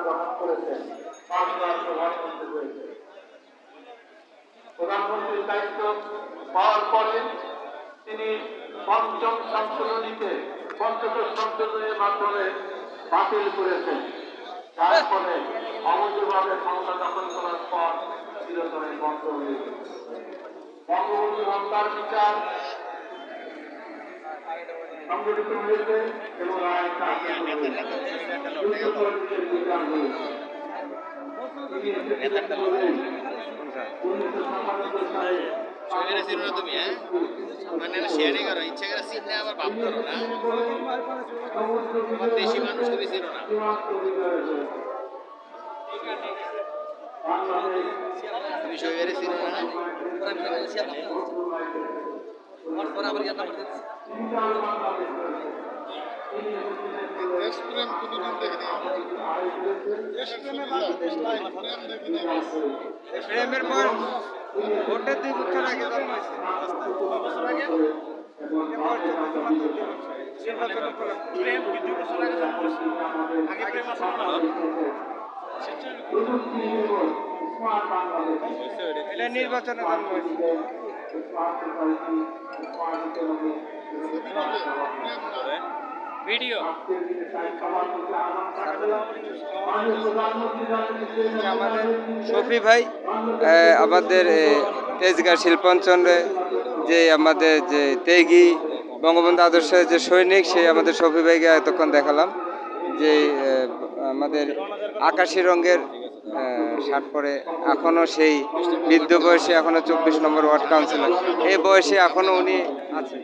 গঠন করেছেন, 5 বার প্রধানমন্ত্রী হয়েছে। প্রধানমন্ত্রীর দায়িত্ব পাওয়ার পরে তিনি পঞ্চদশ সংশোধনীর মাধ্যমে বাতিল করেছেন, যার ফলে অবৈধভাবে ক্ষমতা দখল করার পর চিরতরে বন্ধ হয়ে গেছে। বঙ্গবন্ধু হত্যার বিচার সংগঠিত হয়েছে এবং রায় কার্যকর হয়েছে। বিচার হয়েছে। 1997 সালে তুমি মানে শেয়ারই করো, ইচ্ছা করে চিনে আবার ভাব করো না, দেশি মানুষ তুমি চিনো না। তুমি শৈবারে চিনো না, দেশপ্রেম কোনদিন দেখিনি, প্রেমের পর ভোটের 2 বছর আগে জন্মাইছে, এটা নির্বাচনে জন্মাইছে। ভিডিও আমাদের শফি ভাই, আমাদের তেজগাঁ শিল্পাঞ্চলে যে আমাদের যে তেগি বঙ্গবন্ধু আদর্শের যে সৈনিক, সেই আমাদের শফি ভাইকে এতক্ষণ দেখালাম যে আমাদের আকাশি রঙের শার্ট পরে এখনও সেই বৃদ্ধ বয়সে, এখনও 24 নম্বর ওয়ার্ড কাউন্সিলর, এই বয়সে এখনও উনি আছেন।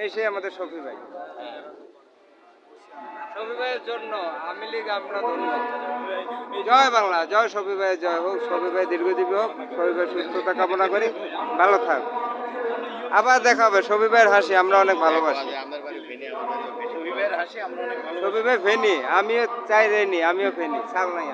এই সেই আমাদের শফি ভাই। শফি ভাইয়ের জন্য আওয়ামী লীগ আমরা জয় বাংলা, জয় শফি ভাই, জয় হোক। শফি ভাই দীর্ঘজীবী হোক, শফি ভাই সুস্থতা কামনা করি, ভালো থাক। আবার দেখা হবে। শফি ভাইয়ের হাসি আমরা অনেক ভালোবাসি। শফি ভাই ফেনি, আমিও চাই রেনি, আমিও ফেনি, ছাগল নাই।